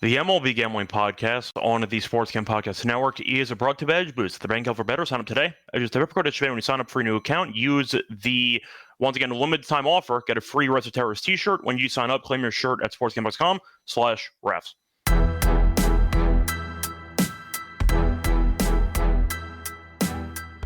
The MLB Gambling Podcast on the Sports Gam Podcast Network is brought to you by Edge Boost. The bank for better. Sign up today. Just the code when you sign up for a new account. Use the, once again, limited time offer. Get a free Res of Terrorist t-shirt when you sign up. Claim your shirt at sportsgam.com/refs.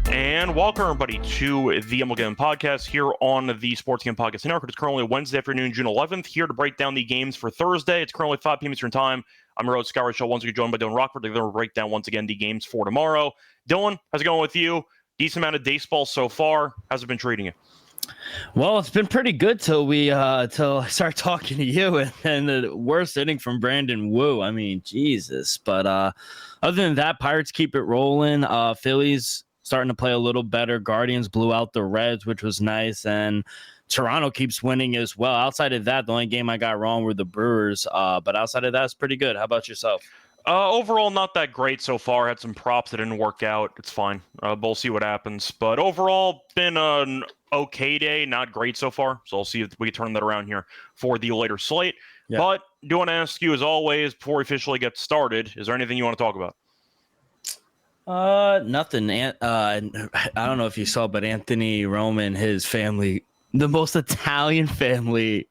And welcome, everybody, to the MLB Gambling Podcast here on the Sports Gam Podcast Network. It's currently Wednesday afternoon, June 11th, here to break down the games for Thursday. It's currently 5 p.m. Eastern Time. I'm your host, Scott Show, once again joined by Dylan Rockford. They're going to break down, once again, the games for tomorrow. Dylan, how's it going with you? Decent amount of baseball so far. How's it been treating you? Well, it's been pretty good till I start talking to you, and then the worst inning from Brandon Wu. I mean, Jesus. But other than that, Pirates keep it rolling. Phillies starting to play a little better. Guardians blew out the Reds, which was nice, and Toronto keeps winning as well. Outside of that, the only game I got wrong were the Brewers, but outside of that, it's pretty good. How about yourself? Overall, not that great so far. Had some props that didn't work out. It's fine. We'll see what happens. But overall, been an okay day. Not great so far. So I'll see if we can turn that around here for the later slate. Yeah. But do want to ask you, as always, before we officially get started, is there anything you want to talk about? Nothing. I don't know if you saw, but Anthony Roman, his family, the most Italian family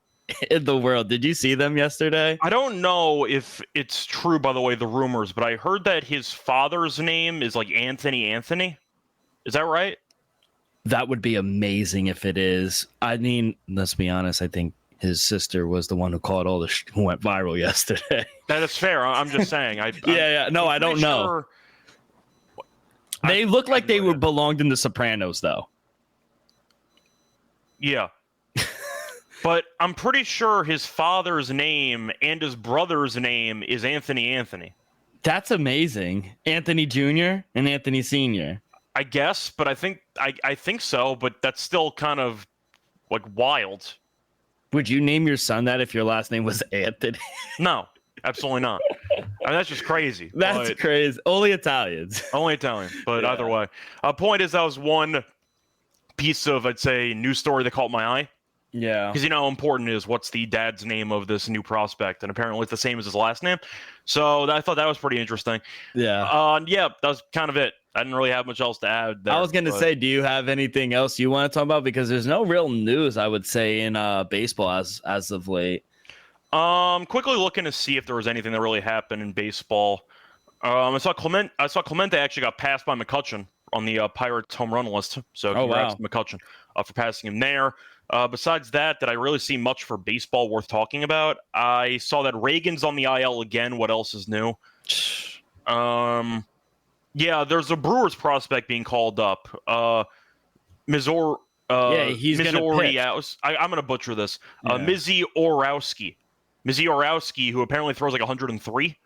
in the world. Did you see them yesterday? I don't know if it's true, by the way, the rumors, but I heard that his father's name is like Anthony. Is that right? That would be amazing if it is. I mean, let's be honest. I think his sister was the one who caught all the who went viral yesterday. That is fair. I'm just saying. Yeah. No, I don't know. They look like they were belonged in The Sopranos, though. Yeah. But I'm pretty sure his father's name and his brother's name is Anthony. That's amazing. Anthony Jr. and Anthony Sr. I guess, but I think so, but that's still kind of like wild. Would you name your son that if your last name was Anthony? No. Absolutely not. I mean, that's just crazy. That's crazy. Only Italians. But either way. Point is, that was one piece of, I'd say, news story that caught my eye. Yeah. Because you know how important it is what's the dad's name of this new prospect, and apparently it's the same as his last name. So I thought that was pretty interesting. Yeah. Yeah, that was kind of it. I didn't really have much else to add there. I was going to say, do you have anything else you want to talk about? Because there's no real news, I would say, in baseball as of late. Quickly looking to see if there was anything that really happened in baseball. I saw Clemente actually got passed by McCutchen on the Pirates home run list. So congrats to McCutchen for passing him there. Besides that, did I really see much for baseball worth talking about? I saw that Reagan's on the IL again. What else is new? Yeah, there's a Brewers prospect being called up. Missouri. He's going to pitch. I'm going to butcher this. Mizzy Orowski, who apparently throws like 103.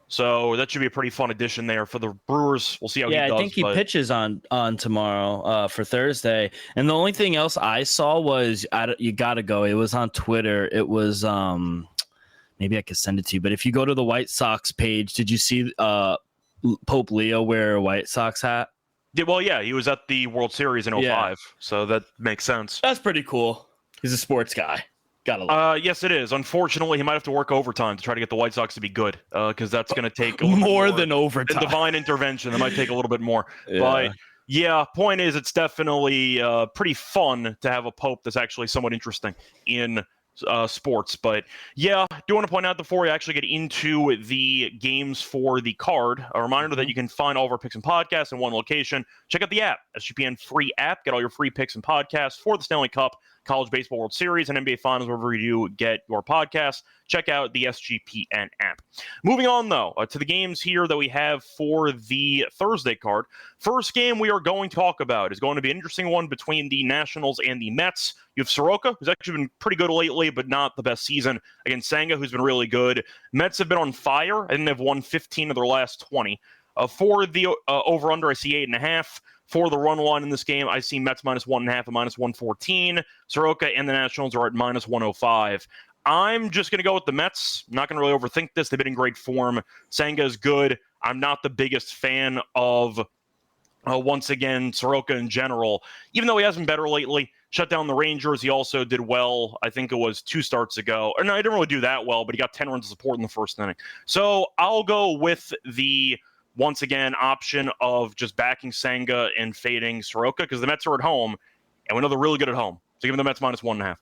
So that should be a pretty fun addition there for the Brewers. We'll see how he does. Yeah, I think he pitches on tomorrow for Thursday. And the only thing else I saw was, you got to go. It was on Twitter. It was, maybe I could send it to you. But if you go to the White Sox page, did you see Pope Leo wear a White Sox hat? Well, yeah, he was at the World Series in 2005. So that makes sense. That's pretty cool. He's a sports guy. Yes, it is. Unfortunately, he might have to work overtime to try to get the White Sox to be good, because that's going to take more than overtime. Divine intervention. That might take a little bit more. Yeah. But yeah, point is, it's definitely pretty fun to have a Pope that's actually somewhat interesting in sports. But yeah, do want to point out before we actually get into the games for the card, a reminder that you can find all of our picks and podcasts in one location. Check out the app, SGPN free app. Get all your free picks and podcasts for the Stanley Cup, College Baseball World Series, and NBA Finals, wherever you get your podcasts. Check out the SGPN app. Moving on, though, to the games here that we have for the Thursday card. First game we are going to talk about is going to be an interesting one between the Nationals and the Mets. You have Soroka, who's actually been pretty good lately, but not the best season, against Senga, who's been really good. Mets have been on fire, and they've won 15 of their last 20. For the over-under, I see 8.5. For the run line in this game, I see Mets minus 1.5 and minus 114. Soroka and the Nationals are at minus 105. I'm just going to go with the Mets. I'm not going to really overthink this. They've been in great form. Senga is good. I'm not the biggest fan of, once again, Soroka in general. Even though he has been better lately, shut down the Rangers. He also did well, I think it was 2 starts ago. Or no, he didn't really do that well, but he got 10 runs of support in the first inning. So I'll go with the, once again, option of just backing Senga and fading Soroka because the Mets are at home, and we know they're really good at home. So give them the Mets -1.5.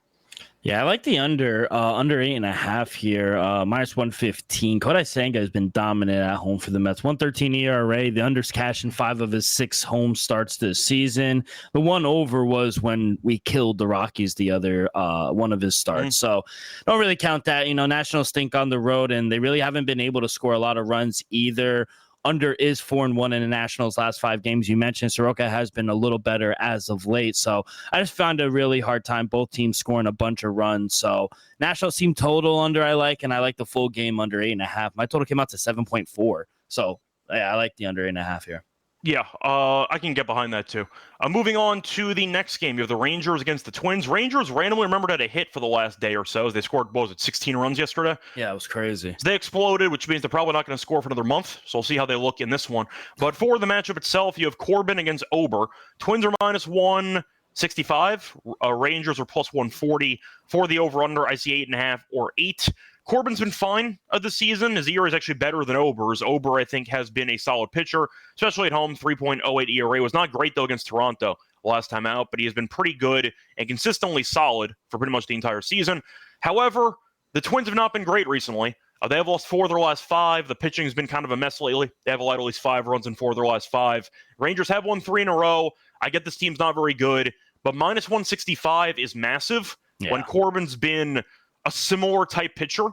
Yeah, I like the under 8.5 here, -115. Kodai Senga has been dominant at home for the Mets. 1.13 ERA. The under's cashing 5 of his 6 home starts this season. The one over was when we killed the Rockies the other one of his starts. So don't really count that. Nationals stink on the road, and they really haven't been able to score a lot of runs either. Under is 4-1 in the Nationals' last 5 games. You mentioned Soroka has been a little better as of late. So I just found a really hard time. Both teams scoring a bunch of runs. So Nationals team total under I like, and I like the full game under 8.5. My total came out to 7.4. So yeah, I like the under 8.5 here. Yeah, I can get behind that too. Moving on to the next game, you have the Rangers against the Twins. Rangers randomly remembered had a hit for the last day or so. They scored, 16 runs yesterday? Yeah, it was crazy. So they exploded, which means they're probably not going to score for another month. So we'll see how they look in this one. But for the matchup itself, you have Corbin against Ober. Twins are -165. Rangers are +140. For the over-under, I see 8.5 or 8. Corbin's been fine this season. His ERA is actually better than Ober's. Ober, I think, has been a solid pitcher, especially at home. 3.08 ERA was not great, though, against Toronto last time out, but he has been pretty good and consistently solid for pretty much the entire season. However, the Twins have not been great recently. They have lost 4 of their last 5. The pitching has been kind of a mess lately. They have allowed at least 5 runs in 4 of their last 5. Rangers have won 3 in a row. I get this team's not very good, but -165 is massive when Corbin's been a similar type pitcher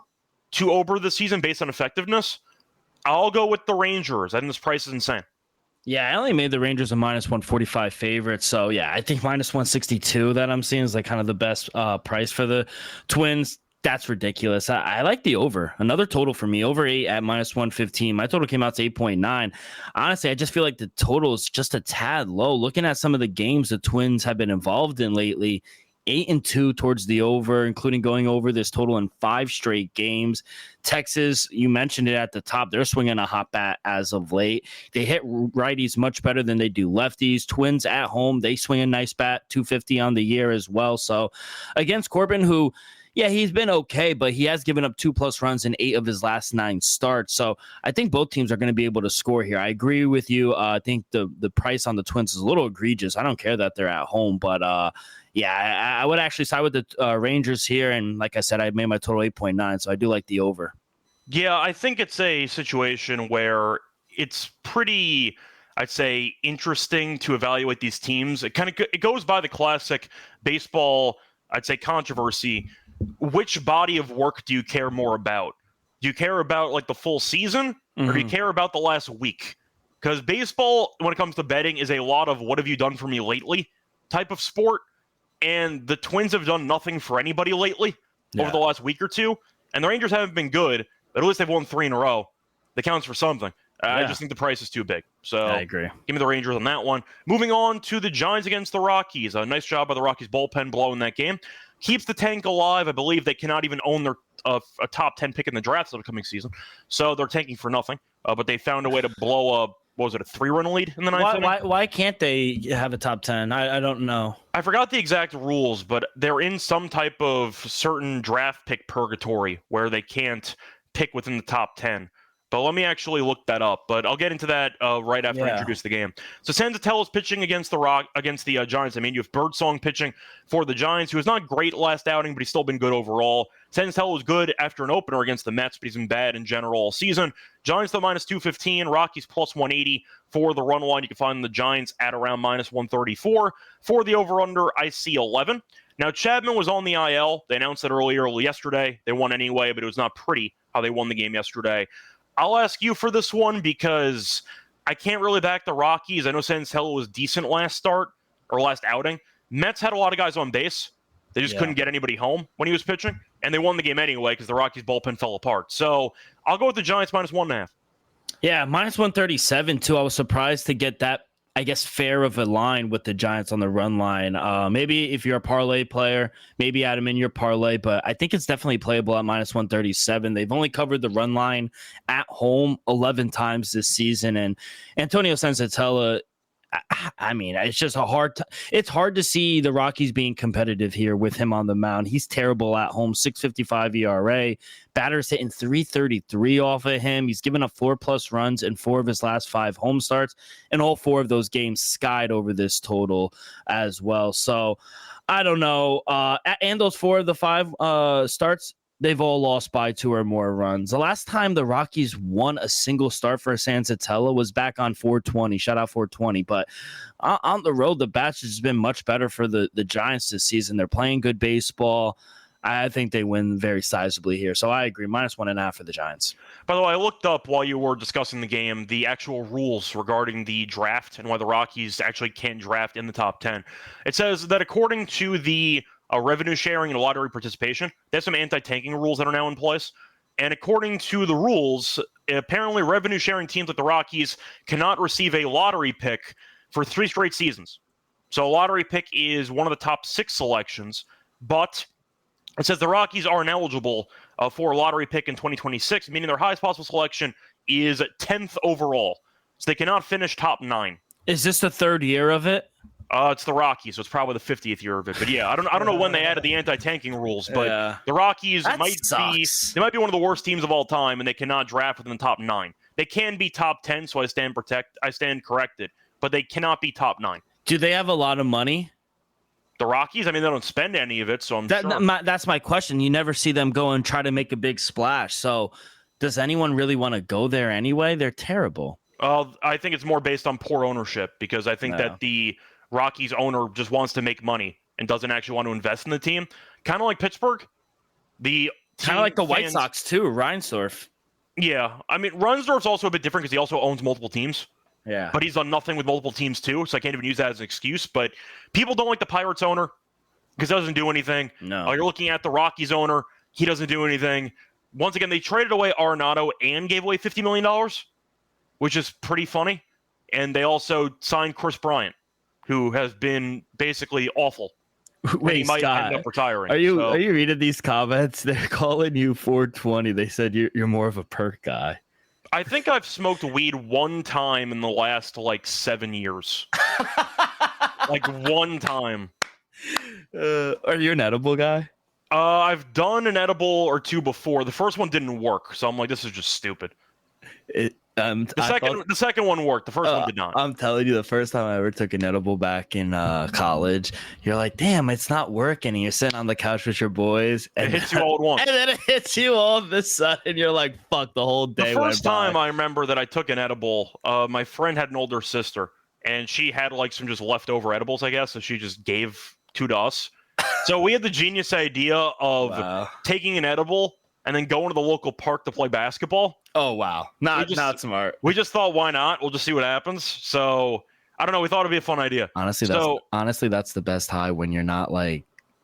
to Ober this season based on effectiveness. I'll go with the Rangers. I think this price is insane. Yeah, I only made the Rangers a -145 favorite. So, yeah, I think -162 that I'm seeing is like kind of the best price for the Twins. That's ridiculous. I like the over. Another total for me, over 8 at -115. My total came out to 8.9. Honestly, I just feel like the total is just a tad low. Looking at some of the games the Twins have been involved in lately, 8-2 towards the over, including going over this total in 5 straight games. Texas, you mentioned it at the top. They're swinging a hot bat as of late. They hit righties much better than they do lefties. Twins at home, they swing a nice bat, 250 on the year as well. So against Corbin, who, yeah, he's been okay, but he has given up 2+ runs in 8 of his last 9 starts. So I think both teams are going to be able to score here. I agree with you. I think the price on the Twins is a little egregious. I don't care that they're at home, but yeah, I would actually side with the Rangers here. And like I said, I made my total 8.9, so I do like the over. Yeah, I think it's a situation where it's pretty, I'd say, interesting to evaluate these teams. It goes by the classic baseball, I'd say, controversy. Which body of work do you care more about? Do you care about like the full season, or do you care about the last week? Because baseball, when it comes to betting, is a lot of what have you done for me lately type of sport. And the Twins have done nothing for anybody lately over the last week or two. And the Rangers haven't been good, but at least they've won 3 in a row. That counts for something. I just think the price is too big. So I agree. Give me the Rangers on that one. Moving on to the Giants against the Rockies. A nice job by the Rockies bullpen blowing that game. Keeps the tank alive. I believe they cannot even own their a top 10 pick in the draft this upcoming season. So they're tanking for nothing. But they found a way to blow a 3-run lead in the ninth inning? Why can't they have a top 10? I don't know. I forgot the exact rules, but they're in some type of certain draft pick purgatory where they can't pick within the top 10. But let me actually look that up. But I'll get into that right after I introduce the game. So Senzatello is pitching against the Giants. I mean, you have Birdsong pitching for the Giants, who was not great last outing, but he's still been good overall. Senzatello was good after an opener against the Mets, but he's been bad in general all season. Giants though -215, Rockies +180 for the run line. You can find the Giants at around -134. For the over/under, I see 11. Now, Chapman was on the IL. They announced it earlier yesterday. They won anyway, but it was not pretty how they won the game yesterday. I'll ask you for this one because I can't really back the Rockies. I know Senzatello was decent last outing. Mets had a lot of guys on base. They just couldn't get anybody home when he was pitching, and they won the game anyway because the Rockies bullpen fell apart. So I'll go with the Giants -1.5. Yeah, -137 too. I was surprised to get that, I guess, fair of a line with the Giants on the run line. Maybe if you're a parlay player, maybe add them in your parlay, but I think it's definitely playable at -137. They've only covered the run line at home 11 times this season, and Antonio Senzatello, I mean, it's just it's hard to see the Rockies being competitive here with him on the mound. He's terrible at home, 6.55 ERA. Batters hitting 333 off of him. He's given up 4+ runs in 4 of his last 5 home starts, and all 4 of those games skied over this total as well. So I don't know. And those 4 of the 5 starts, they've all lost by 2 or more runs. The last time the Rockies won a single start for Senzatella was back on 420. Shout out 420. But on the road, the batch has been much better for the Giants this season. They're playing good baseball. I think they win very sizably here. So I agree. -1.5 for the Giants. By the way, I looked up while you were discussing the game the actual rules regarding the draft and why the Rockies actually can't draft in the top 10. It says that according to the revenue sharing and lottery participation, there's some anti-tanking rules that are now in place. And according to the rules, apparently revenue sharing teams like the Rockies cannot receive a lottery pick for 3 straight seasons. So a lottery pick is one of the top 6 selections, but it says the Rockies are ineligible for a lottery pick in 2026, meaning their highest possible selection is 10th overall. So they cannot finish top 9. Is this the 3rd year of it? It's the Rockies, so it's probably the 50th year of it. But yeah, I don't know when they added the anti-tanking rules, but the Rockies might be one of the worst teams of all time, and they cannot draft within the top 9. They can be top 10, so I stand corrected, but they cannot be top 9. Do they have a lot of money? The Rockies? I mean, they don't spend any of it, so I'm sure. That's my question. You never see them go and try to make a big splash. So does anyone really want to go there anyway? They're terrible. I think it's more based on poor ownership, because I think that the Rockies owner just wants to make money and doesn't actually want to invest in the team. Kind of like Pittsburgh. Kind of like the White Sox, too, Reinsdorf. Yeah. I mean, Reinsdorf's also a bit different because he also owns multiple teams. Yeah. But he's done nothing with multiple teams, too, so I can't even use that as an excuse. But people don't like the Pirates owner because he doesn't do anything. No. You're looking at the Rockies owner. He doesn't do anything. Once again, they traded away Arenado and gave away $50 million, which is pretty funny. And they also signed Chris Bryant, who has been basically awful. Wait, he might Scott, end up retiring. Are you reading these comments? They're calling you 420. They said you're more of a perk guy. I think I've smoked weed one time in the last 7 years. One time. Are you an edible guy? I've done an edible or 2 before. The first one didn't work, so I'm like, this is just stupid. The second one worked. The first one did not. I'm telling you, the first time I ever took an edible back in college, you're like, damn, it's not working. And you're sitting on the couch with your boys. And it hits you all at once. And then it hits you all of a sudden. And you're like, fuck, the whole day. The first time I remember that I took an edible, my friend had an older sister, and she had some just leftover edibles, I guess, so she just gave 2 to us. So we had the genius idea of taking an edible and then going to the local park to play basketball. Oh, wow. Not smart. We just thought, why not? We'll just see what happens. So, I don't know. We thought it'd be a fun idea. Honestly, that's the best high, when you're not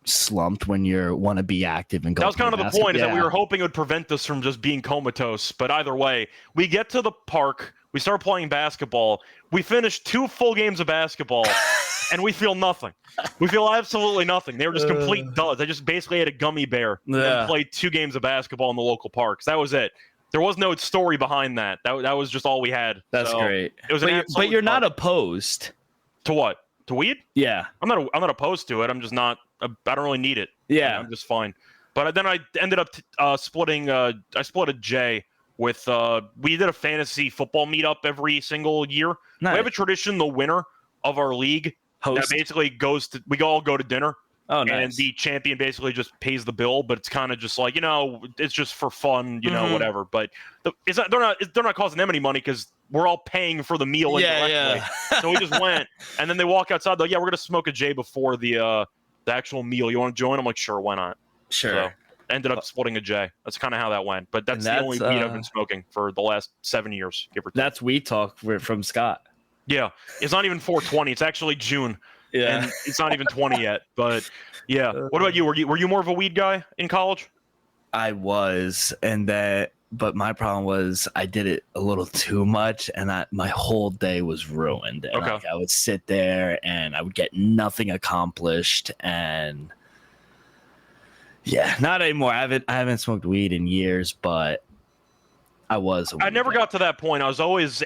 slumped, when you want to be active and go. That was kind of the point, is that we were hoping it would prevent us from just being comatose. But either way, we get to the park. We start playing basketball. We finish 2 full games of basketball, and we feel nothing. We feel absolutely nothing. They were just complete duds. I just basically ate a gummy bear and played 2 games of basketball in the local parks. That was it. There was no story behind that. That was just all we had. That's great. It was but you're not opposed to what? To weed? Yeah. I'm not opposed to it. I'm just not. I don't really need it. Yeah. I'm just fine. But then I ended up splitting. I split a J with. We did a fantasy football meetup every single year. Nice. We have a tradition. The winner of our league that basically we all go to dinner. Oh, nice. And the champion basically just pays the bill, but it's kind of just it's just for fun, whatever. But they're not causing them any money because we're all paying for the meal indirectly. Yeah. So we just went, and then they walk outside. They're like, yeah, we're gonna smoke a J before the actual meal. You want to join? I'm like, sure, why not? Sure. So ended up splitting a J. That's kind of how that went. But that's the only weed I've been smoking for the last 7 years, give or take. That's weed talk from Scott. Yeah, it's not even 420. It's actually June. Yeah, and it's not even 20 yet. But yeah, what about you? Were you more of a weed guy in college? I was, but my problem was I did it a little too much, and my whole day was ruined. And I would sit there and I would get nothing accomplished. And yeah, not anymore. I haven't smoked weed in years, but I was. I never got to that point. I was always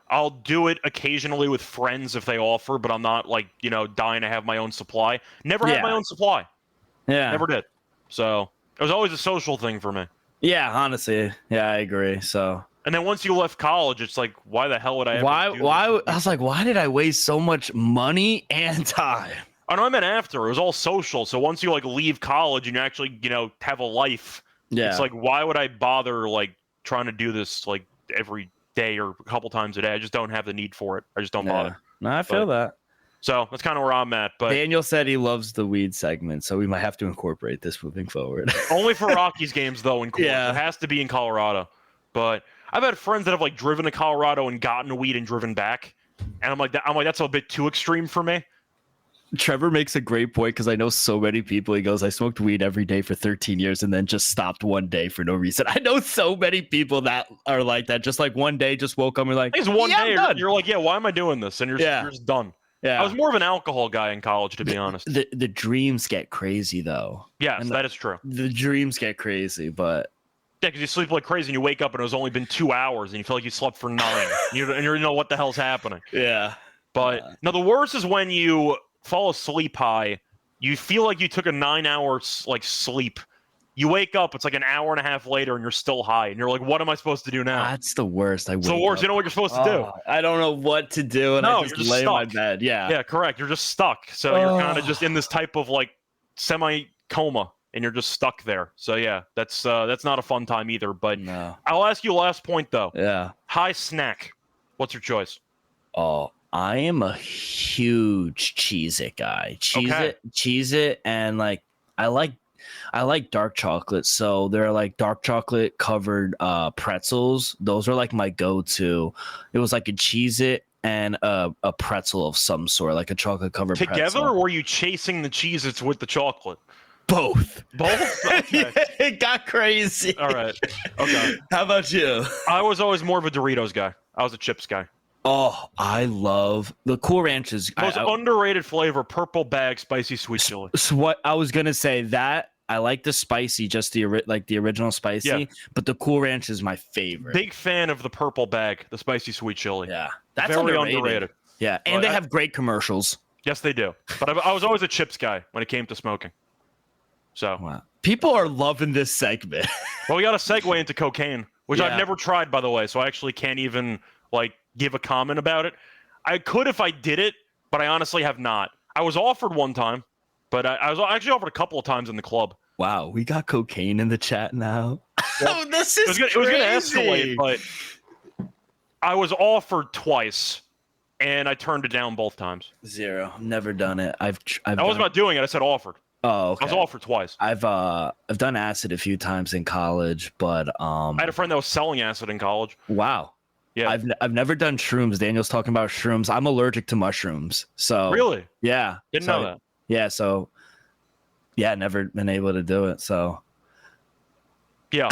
I'll do it occasionally with friends if they offer, but I'm not like, dying to have my own supply. Never had my own supply. Yeah. Never did. So it was always a social thing for me. Yeah, honestly. Yeah, I agree. So. And then once you left college, it's like, why the hell would I ever do this? I was like, why did I waste so much money and time? I know I meant after. It was all social. So once you like leave college and you actually, have a life, it's like, why would I bother like trying to do this like every day or a couple times a day? I just don't have the need for it. I just don't bother. No, I feel that. So that's kind of where I'm at. But Daniel said he loves the weed segment, so we might have to incorporate this moving forward. Only for Rockies games though. In Coors. Yeah. It has to be in Colorado. But I've had friends that have like driven to Colorado and gotten weed and driven back, and I'm like, that's a bit too extreme for me. Trevor makes a great point because I know so many people. He goes, I smoked weed every day for 13 years and then just stopped one day for no reason. I know so many people that are like that. Just like one day, just woke up and like, it's one day. You're like, why am I doing this? And you're just done. Yeah. I was more of an alcohol guy in college, to be honest. The dreams get crazy, though. Yes, that is true. The dreams get crazy, but... Yeah, because you sleep like crazy and you wake up and it was only been 2 hours and you feel like you slept for 9. and you know what the hell's happening. Yeah. But, no, the worst is when you fall asleep high, you feel like you took a 9-hour like sleep. You wake up, it's like an hour and a half later, and you're still high, and you're like, "What am I supposed to do now?" That's the worst. It's the worst. You know what you're supposed to do? I don't know what to do, and I just lay in my bed. Yeah, correct. You're just stuck. So you're kind of just in this type of like semi coma, and you're just stuck there. So yeah, that's not a fun time either. But no. I'll ask you last point though. Yeah. High snack. What's your choice? Oh, I am a huge Cheez-It guy. Cheez-It, and like I like dark chocolate. So they're like dark chocolate covered pretzels. Those are like my go-to. It was like a Cheez-It and a pretzel of some sort, like a chocolate covered pretzel. Together, or were you chasing the Cheez-Its with the chocolate? Both. Okay. It got crazy. All right. Okay. How about you? I was always more of a Doritos guy. I was a chips guy. Oh, I love the Cool Ranches. Most underrated flavor, purple bag, spicy sweet chili. So what I was gonna say, that I like the spicy, just the original spicy, but the Cool Ranch is my favorite. Big fan of the purple bag, the spicy sweet chili. Yeah, that's very underrated. Yeah, and they have great commercials. Yes, they do. But I was always a chips guy when it came to smoking. So people are loving this segment. Well, we got to segue into cocaine, which I've never tried, by the way, so I actually can't even give a comment about it. I could if I did it, but I honestly have not. I was offered one time, but I was actually offered a couple of times in the club. Wow, we got cocaine in the chat now. Well, this is it was going to escalate, but I was offered twice, and I turned it down both times. Zero. Never done it. I wasn't about doing it. I said offered. Oh, okay. I was offered twice. I've done acid a few times in college, but I had a friend that was selling acid in college. Wow. Yeah. I've never done shrooms. Daniel's talking about shrooms. I'm allergic to mushrooms. So really? Yeah. Didn't know that. Yeah, so never been able to do it. So yeah.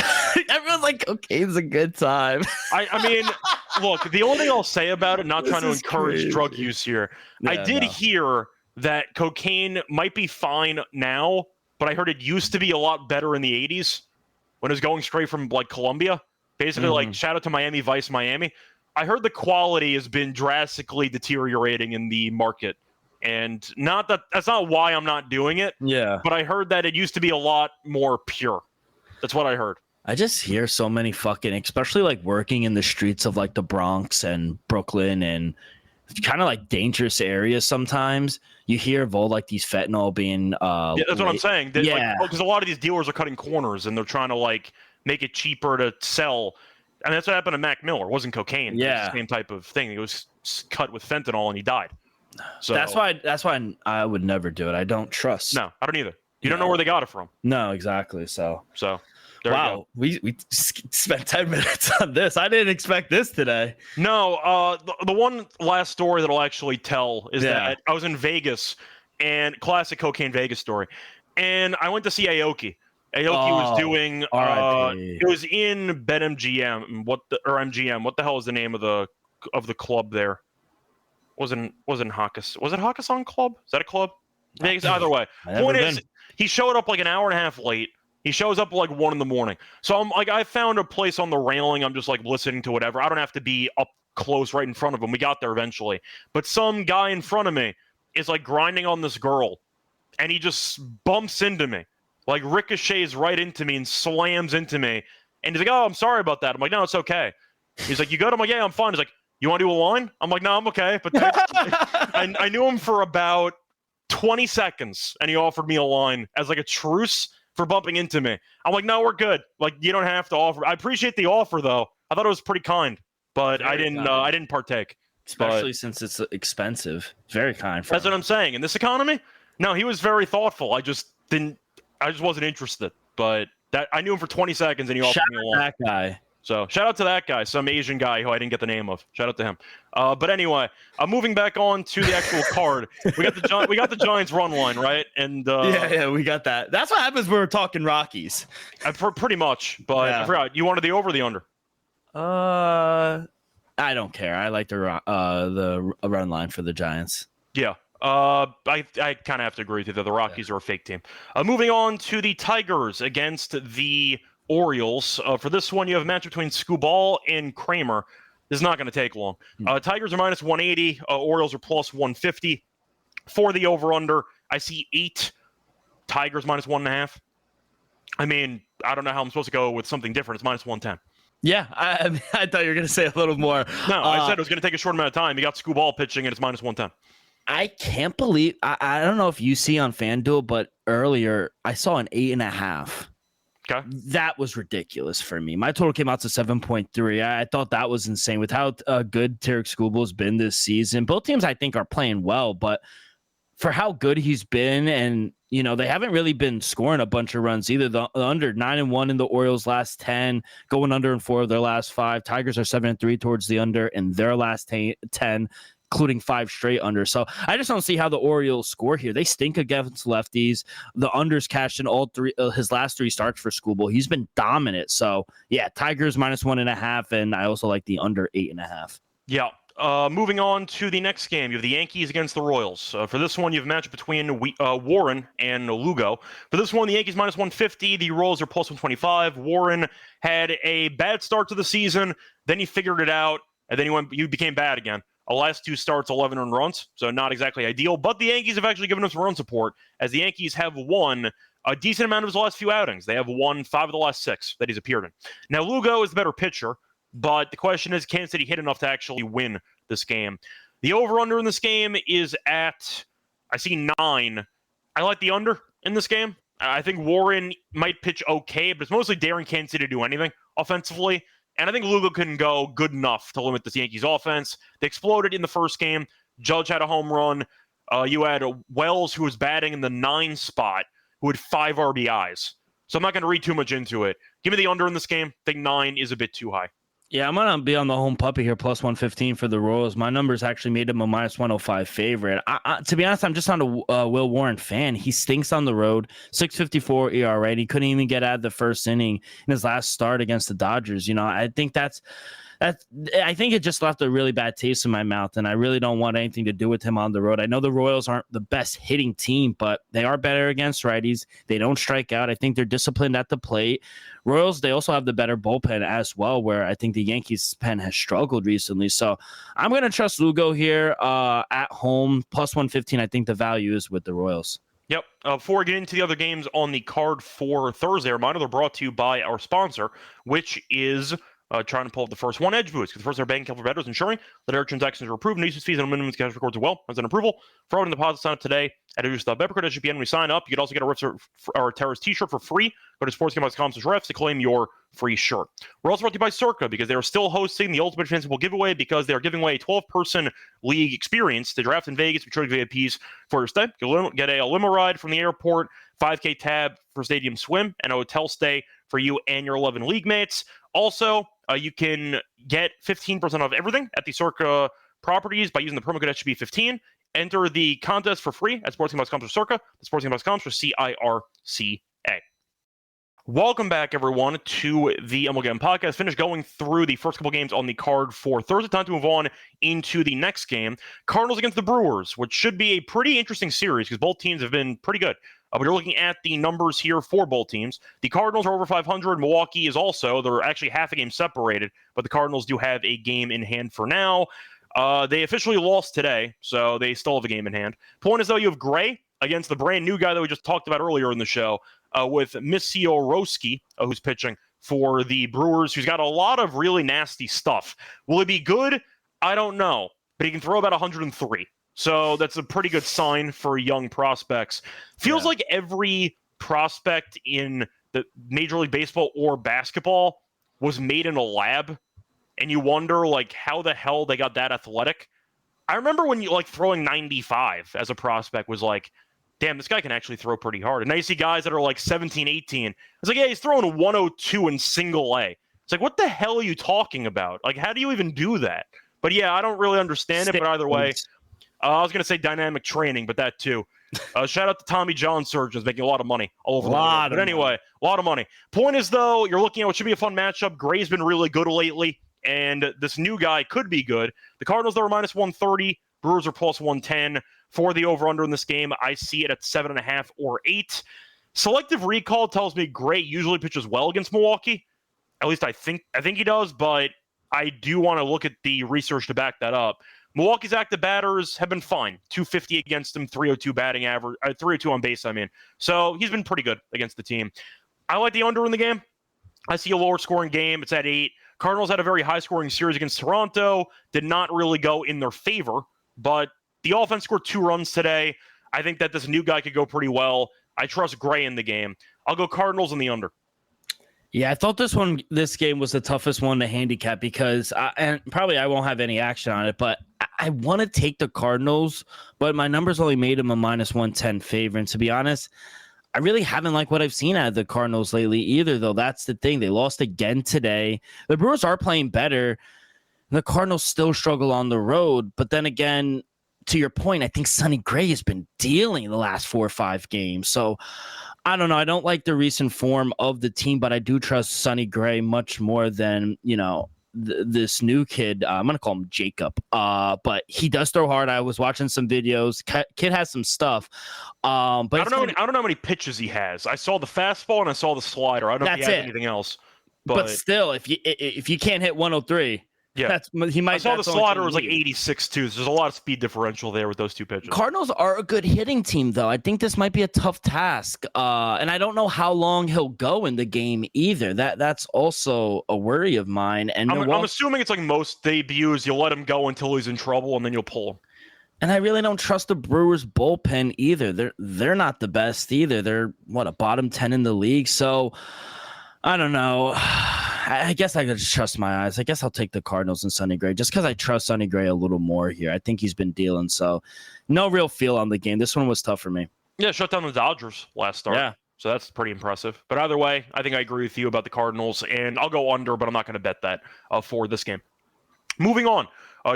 Everyone's like, cocaine's a good time. I mean, look, the only thing I'll say about it, not trying to encourage drug use here. I did hear that cocaine might be fine now, but I heard it used to be a lot better in the 80s when it was going straight from Colombia. Basically, shout out to Miami Vice, Miami. I heard the quality has been drastically deteriorating in the market. And that's not why I'm not doing it. Yeah. But I heard that it used to be a lot more pure. That's what I heard. I just hear so many especially working in the streets of the Bronx and Brooklyn and kind of dangerous areas sometimes. You hear of all these fentanyl being that's what I'm saying. Yeah. Because a lot of these dealers are cutting corners and they're trying to make it cheaper to sell. And that's what happened to Mac Miller. It wasn't cocaine. Yeah. It was the same type of thing. It was cut with fentanyl and he died. So that's why I would never do it. I don't trust. No, I don't either. You don't know where they got it from. No, exactly. So there wow, we spent 10 minutes on this. I didn't expect this today. No, the one last story that I'll actually tell is that I was in Vegas, and classic cocaine Vegas story, and I went to see Aoki. Aoki was doing it was in BetMGM. MGM. What the hell is the name of the club there? Wasn't Hakkasan? Was it Hakkasan Club? Is that a club? Vegas. Either way. Point is, he showed up an hour and a half late. He shows up 1 in the morning. So I'm I found a place on the railing. I'm just listening to whatever. I don't have to be up close right in front of him. We got there eventually. But some guy in front of me is like grinding on this girl, and he just bumps into me, like ricochets right into me and slams into me. And he's like, "Oh, I'm sorry about that." I'm like, "No, it's okay." He's like, "You good?" I'm like, "Yeah, I'm fine." He's like, "You want to do a line?" I'm like, "No, I'm okay." But I knew him for about 20 seconds, and he offered me a line as like a truce for bumping into me. I'm like, "No, we're good. Like, you don't have to offer." I appreciate the offer, though. I thought it was pretty kind, but I didn't partake. Especially since it's expensive. Very kind. That's what I'm saying. In this economy, no, he was very thoughtful. I just wasn't interested. But that I knew him for 20 seconds, and he offered me a line. That guy. So shout out to that guy, some Asian guy who I didn't get the name of. Shout out to him. But anyway, moving back on to the actual card. We got the Giants run line, right? And yeah, we got that. That's what happens when we're talking Rockies. Pretty much. But yeah. I forgot. You wanted the over or the under? I don't care. I like the run line for the Giants. Yeah. I kind of have to agree with you that the Rockies are a fake team. Moving on to the Tigers against the Orioles. For this one, you have a match between Skubal and Kramer. This is not going to take long. Tigers are minus 180. Orioles are plus 150. For the over-under, I see 8. Tigers minus 1.5. I mean, I don't know how I'm supposed to go with something different. It's minus 110. Yeah, I thought you were going to say a little more. No, I said it was going to take a short amount of time. You got Skubal pitching, and it's minus 110. I can't believe – I don't know if you see on FanDuel, but earlier I saw an 8.5. Okay. That was ridiculous for me. My total came out to 7.3. I thought that was insane with how good Tarek Skubal's been this season. Both teams, I think, are playing well, but for how good he's been, and they haven't really been scoring a bunch of runs either. The under 9-1 in the Orioles' last 10, going under in 4 of their last 5. Tigers are 7-3 towards the under in their last 10. Including 5 straight under. So I just don't see how the Orioles score here. They stink against lefties. The unders cashed in all 3 his last 3 starts for Skubal. He's been dominant. So yeah, Tigers minus 1.5, and I also like the under 8.5. Yeah. Moving on to the next game, you have the Yankees against the Royals. For this one, you have a match between Warren and Lugo. For this one, the Yankees minus 150, the Royals are plus 125. Warren had a bad start to the season, then he figured it out, and then he became bad again. Last 2 starts, 11 earned runs, so not exactly ideal. But the Yankees have actually given us run support, as the Yankees have won a decent amount of his last few outings. They have won 5 of the last 6 that he's appeared in. Now, Lugo is the better pitcher, but the question is, Kansas City hit enough to actually win this game? The over-under in this game is at, I see 9. I like the under in this game. I think Warren might pitch okay, but it's mostly daring Kansas City to do anything offensively. And I think Lugo can go good enough to limit this Yankees offense. They exploded in the first game. Judge had a home run. You had Wells, who was batting in the 9 spot, who had 5 RBIs. So I'm not going to read too much into it. Give me the under in this game. I think 9 is a bit too high. Yeah, I'm going to be on the home puppy here, plus 115 for the Royals. My numbers actually made him a minus 105 favorite. To be honest, I'm just not a Will Warren fan. He stinks on the road, 6.54 ERA. Right? He couldn't even get out of the first inning in his last start against the Dodgers. I think I think it just left a really bad taste in my mouth, and I really don't want anything to do with him on the road. I know the Royals aren't the best hitting team, but they are better against righties. They don't strike out. I think they're disciplined at the plate. Royals, they also have the better bullpen as well, where I think the Yankees' pen has struggled recently. So I'm going to trust Lugo here at home, plus 115. I think the value is with the Royals. Yep. Before we get into the other games on the card for Thursday, reminder, they're brought to you by our sponsor, which is trying to pull up the first one, Edge Boost. The first, our banking account for bettors, ensuring that their transactions are approved, no usage fees, and minimum cash records as well as an approval. Fraud and deposit sign up today at SGPN. When we sign up, you can also get a Riffs or Terrace t-shirt for free. Go to sportsgambling.com/refs to claim your free shirt. We're also brought to you by Circa, because they are still hosting the Ultimate Fanciful giveaway, because they are giving away a 12-person league experience to draft in Vegas with Detroit VIPs for your stay. You'll get a limo ride from the airport, 5K tab for stadium swim, and a hotel stay for you and your 11 league mates. Also, you can get 15% off everything at the Circa properties by using the promo code SGP15. Enter the contest for free at sportsgambling.com for Circa, the sportsgambling.com for CIRCA. Welcome back, everyone, to the MLB Gambling Podcast. Finished going through the first couple games on the card for Thursday. Time to move on into the next game. Cardinals against the Brewers, which should be a pretty interesting series because both teams have been pretty good. But you're looking at the numbers here for both teams. The Cardinals are over 500. Milwaukee is also. They're actually half a game separated, but the Cardinals do have a game in hand for now. They officially lost today, so they still have a game in hand. Point is, though, you have Gray against the brand new guy that we just talked about earlier in the show with Misiorowski, who's pitching for the Brewers, who's got a lot of really nasty stuff. Will he be good? I don't know, but he can throw about 103. So that's a pretty good sign for young prospects. Feels like every prospect in the Major League Baseball or basketball was made in a lab, and you wonder, like, how the hell they got that athletic. I remember when you, like, throwing 95 as a prospect was like, damn, this guy can actually throw pretty hard. And now you see guys that are like 17, 18. It's like, yeah, he's throwing a 102 in single A. It's like, what the hell are you talking about? Like, how do you even do that? But yeah, I don't really understand it, but either way, I was going to say dynamic training, but that too. Shout out to Tommy John surgeons making a lot of money all over the world. But anyway, a lot of money. Point is, though, you're looking at what should be a fun matchup. Gray's been really good lately, and this new guy could be good. The Cardinals, though, are minus 130. Brewers are plus 110. For the over-under in this game, I see it at 7.5 or 8. Selective recall tells me Gray usually pitches well against Milwaukee. At least I think he does, but I do want to look at the research to back that up. Milwaukee's active batters have been fine. 250 against him, 302 batting average, 302 on base, I mean. So he's been pretty good against the team. I like the under in the game. I see a lower scoring game. It's at 8. Cardinals had a very high scoring series against Toronto. Did not really go in their favor, but the offense scored 2 runs today. I think that this new guy could go pretty well. I trust Gray in the game. I'll go Cardinals in the under. Yeah, I thought this game was the toughest one to handicap because, and probably I won't have any action on it, but I want to take the Cardinals, but my numbers only made them a minus 110 favorite. And to be honest, I really haven't liked what I've seen out of the Cardinals lately either, though. That's the thing. They lost again today. The Brewers are playing better. The Cardinals still struggle on the road, but then again, to your point, I think Sonny Gray has been dealing the last 4 or 5 games. So I don't know. I don't like the recent form of the team, but I do trust Sonny Gray much more than, this new kid. I'm going to call him Jacob. But he does throw hard. I was watching some videos. Kid has some stuff. But I don't know how many pitches he has. I saw the fastball and I saw the slider. I don't know if he has anything else. But still, if you can't hit 103, yeah, I saw the slider was like 86 too. So there's a lot of speed differential there with those two pitches. Cardinals are a good hitting team, though. I think this might be a tough task, and I don't know how long he'll go in the game either. That's also a worry of mine. And I'm assuming it's like most debuts, you'll let him go until he's in trouble, and then you'll pull him. And I really don't trust the Brewers bullpen either. They're not the best either. They're a bottom 10 in the league. So I don't know. I guess I could just trust my eyes. I guess I'll take the Cardinals and Sonny Gray just because I trust Sonny Gray a little more here. I think he's been dealing. So no real feel on the game. This one was tough for me. Yeah, shut down the Dodgers last start. Yeah. So that's pretty impressive. But either way, I think I agree with you about the Cardinals, and I'll go under, but I'm not going to bet that for this game. Moving on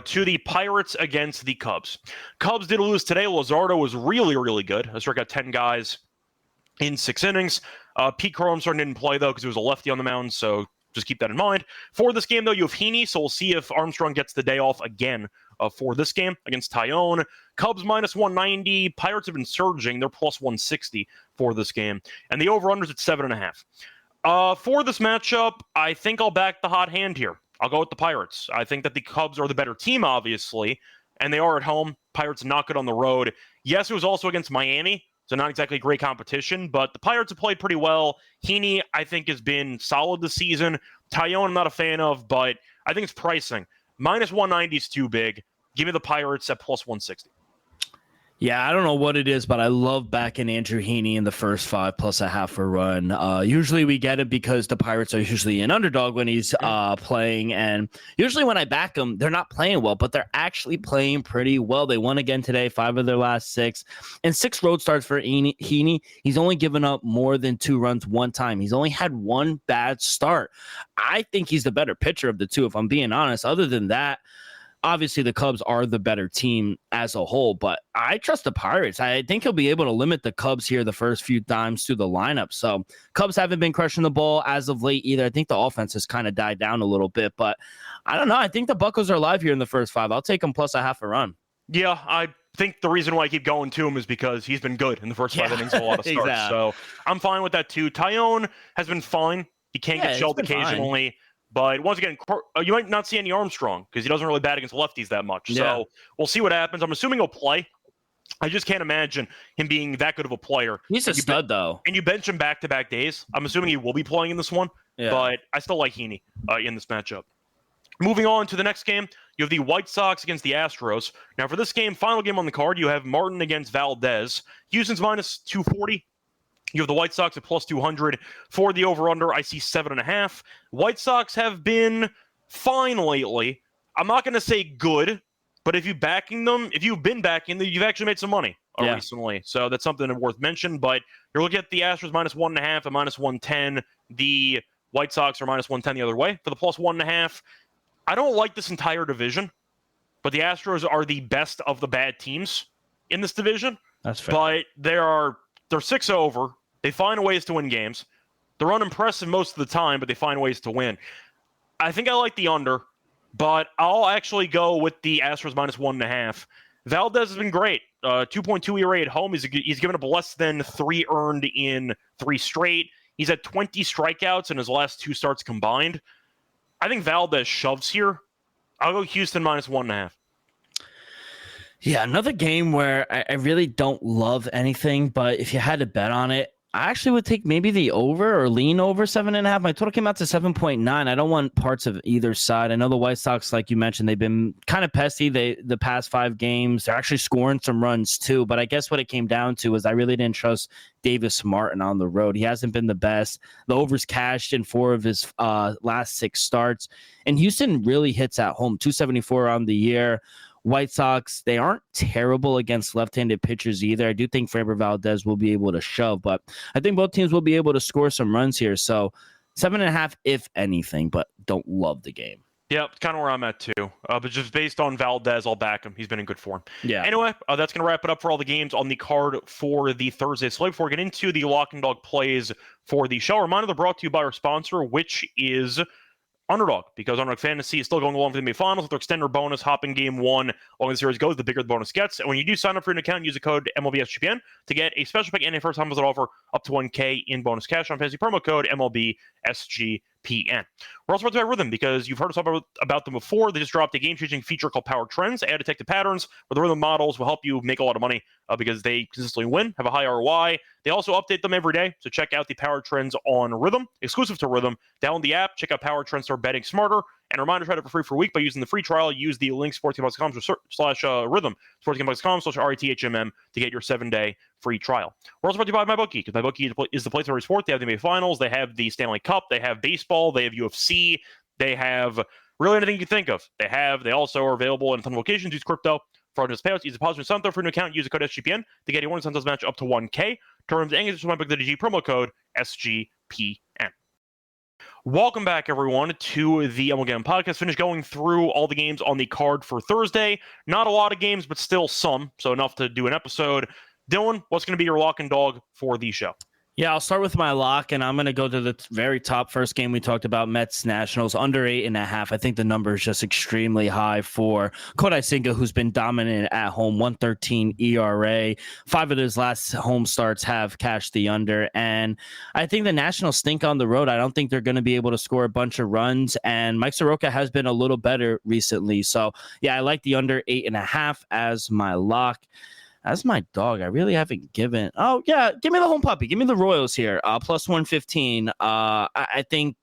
to the Pirates against the Cubs. Cubs did lose today. Luzardo was really, really good. I struck out 10 guys in 6 innings. Pete Crow-Armstrong didn't play, though, because he was a lefty on the mound, so just keep that in mind. For this game, though, you have Heaney, so we'll see if Armstrong gets the day off again for this game against Tyone. Cubs minus 190. Pirates have been surging. They're plus 160 for this game. And the over-under's at 7.5. For this matchup, I think I'll back the hot hand here. I'll go with the Pirates. I think that the Cubs are the better team, obviously, and they are at home. Pirates not good on the road. Yes, it was also against Miami, so not exactly great competition, but the Pirates have played pretty well. Heaney, I think, has been solid this season. Tyone, I'm not a fan of, but I think it's pricing. Minus 190 is too big. Give me the Pirates at plus 160. Yeah, I don't know what it is, but I love backing Andrew Heaney in the first 5 plus a half a run. Usually we get it because the Pirates are usually an underdog when he's playing. And usually when I back them, they're not playing well, but they're actually playing pretty well. They won again today, 5 of their last 6. And 6 road starts for Heaney. He's only given up more than 2 runs one time. He's only had 1 bad start. I think he's the better pitcher of the two, if I'm being honest. Other than that, obviously, the Cubs are the better team as a whole, but I trust the Pirates. I think he'll be able to limit the Cubs here the first few times through the lineup. So Cubs haven't been crushing the ball as of late either. I think the offense has kind of died down a little bit, but I don't know. I think the Buccos are live here in the first 5. I'll take them plus a half a run. Yeah, I think the reason why I keep going to him is because he's been good in the first 5 innings of a lot of starts. Exactly. So I'm fine with that too. Tyone has been fine. He can get shelled occasionally. Fine. But once again, you might not see any Armstrong because he doesn't really bat against lefties that much. Yeah. So we'll see what happens. I'm assuming he'll play. I just can't imagine him being that good of a player. He's a stud, though. And you bench him back-to-back days. I'm assuming he will be playing in this one. Yeah. But I still like Heaney in this matchup. Moving on to the next game, you have the White Sox against the Astros. Now, for this game, final game on the card, you have Martin against Valdez. Houston's minus 240. You have the White Sox at plus 200. For the over-under, I see 7.5. White Sox have been fine lately. I'm not going to say good, but if you've been backing them, you've actually made some money recently. So that's something worth mentioning. But you're looking at the Astros minus 1.5 and minus 110. The White Sox are minus 110 the other way for the plus 1.5. I don't like this entire division, but the Astros are the best of the bad teams in this division. That's fair. But they're 6 over. They find ways to win games. They're unimpressive most of the time, but they find ways to win. I think I like the under, but I'll actually go with the Astros minus 1.5. Valdez has been great. 2.2 ERA at home. He's given up less than 3 earned in 3 straight. He's had 20 strikeouts in his last 2 starts combined. I think Valdez shoves here. I'll go Houston minus 1.5. Yeah, another game where I really don't love anything, but if you had to bet on it, I actually would take maybe the over or lean over 7.5. My total came out to 7.9. I don't want parts of either side. I know the White Sox, like you mentioned, they've been kind of pesky the past 5 games. They're actually scoring some runs too. But I guess what it came down to is I really didn't trust Davis Martin on the road. He hasn't been the best. The overs cashed in 4 of his last 6 starts. And Houston really hits at home, 274 on the year. White Sox, they aren't terrible against left-handed pitchers either. I do think Framber Valdez will be able to shove, but I think both teams will be able to score some runs here. So 7.5, if anything, but don't love the game. Yeah, it's kind of where I'm at too. But just based on Valdez, I'll back him. He's been in good form. Yeah. Anyway, that's going to wrap it up for all the games on the card for the Thursday slate. Before we get into the lock and dog plays for the show, reminder they're brought to you by our sponsor, which is Underdog, because Underdog Fantasy is still going along for the NBA Finals with their extender bonus. Hop in game 1 along the series goes, the bigger the bonus gets. And when you do sign up for an account, use the code MLB SGPN to get a special pick and a first-time visit offer up to $1K in bonus cash on fantasy promo code MLB SGPN. We're also brought to you by Rhythm, because you've heard us talk about them before. They just dropped a game-changing feature called Power Trends. Add detected patterns where the Rhythm models will help you make a lot of money because they consistently win, have a high ROI. They also update them every day, so check out the Power Trends on Rhythm, exclusive to Rhythm. Download the app, check out Power Trends, start betting smarter. And a reminder, try it for free for a week by using the free trial. Use the link sportsgamblers.com/rhythm, sportsgamblers.com/RTHMM to get your 7-day free trial. We're also brought to you by MyBookie, because MyBookie is the place for every sport. They have the NBA Finals, they have the Stanley Cup, they have baseball, they have UFC, they have really anything you can think of. They also are available in a ton of locations. Use crypto for just payouts. Use a positive sign for a new account. Use the code SGPN to get a $1 match up to $1K. Terms and conditions for MyBookie promo code SGPN. Welcome back, everyone, to the MLB Gambling Podcast. Finished going through all the games on the card for Thursday. Not a lot of games, but still some, so enough to do an episode. Dylan, what's going to be your lock and dog for the show? Yeah, I'll start with my lock, and I'm going to go to the very top first game we talked about, Mets-Nationals, under 8.5. I think the number is just extremely high for Kodai Senga, who's been dominant at home, 1.13 ERA. 5 of his last home starts have cashed the under, and I think the Nationals stink on the road. I don't think they're going to be able to score a bunch of runs, and Mike Soroka has been a little better recently. So, yeah, I like the under 8.5 as my lock. As my dog, I really haven't given. Oh, yeah, give me the home puppy. Give me the Royals here. Plus 115. I think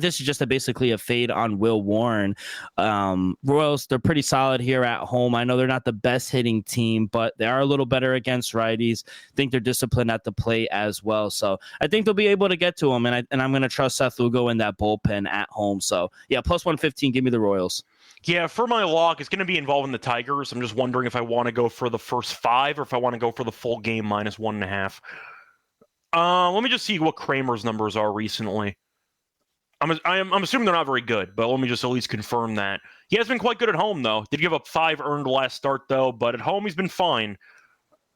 this is just basically a fade on Will Warren. Royals, they're pretty solid here at home. I know they're not the best hitting team, but they are a little better against righties. I think they're disciplined at the plate as well. So I think they'll be able to get to him, and I'm going to trust Seth Lugo in that bullpen at home. So, yeah, plus 115. Give me the Royals. Yeah, for my lock, it's going to be involving the Tigers. I'm just wondering if I want to go for the first 5 or if I want to go for the full game minus 1.5. Let me just see what Kramer's numbers are recently. I'm assuming they're not very good, but let me just at least confirm that. He has been quite good at home, though. Did give up 5 earned last start, though, but at home he's been fine.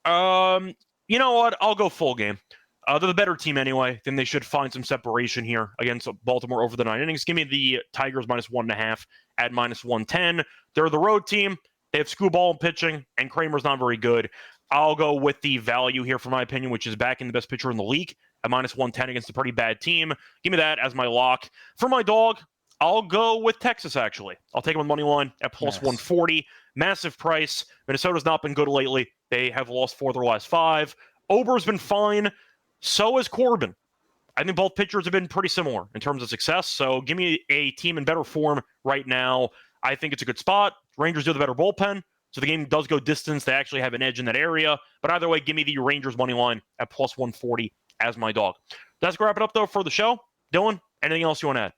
You know what? I'll go full game. They're the better team anyway. Then they should find some separation here against Baltimore over the 9 innings. Give me the Tigers minus 1.5 at minus 110. They're the road team. They have Screwball in pitching, and Kramer's not very good. I'll go with the value here, for my opinion, which is backing the best pitcher in the league at minus 110 against a pretty bad team. Give me that as my lock. For my dog, I'll go with Texas, actually. I'll take them on money line at plus 140. Massive price. Minnesota's not been good lately. They have lost 4 of their last 5. Ober's been fine. So has Corbin. I think both pitchers have been pretty similar in terms of success. So give me a team in better form right now. I think it's a good spot. Rangers do the better bullpen. So the game does go distance. They actually have an edge in that area. But either way, give me the Rangers money line at plus 140 as my dog. That's going to wrap it up, though, for the show. Dylan, anything else you want to add?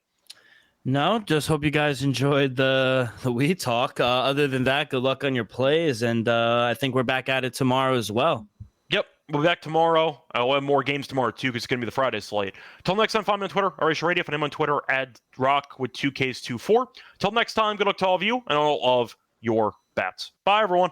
No, just hope you guys enjoyed the We Talk. Other than that, good luck on your plays. And I think we're back at it tomorrow as well. Yep, we'll be back tomorrow. I'll have more games tomorrow, too, because it's going to be the Friday slate. Till next time, find me on Twitter, RH Radio. Find him on Twitter, @rock with 2Ks24. Till next time, good luck to all of you and all of your bats. Bye, everyone.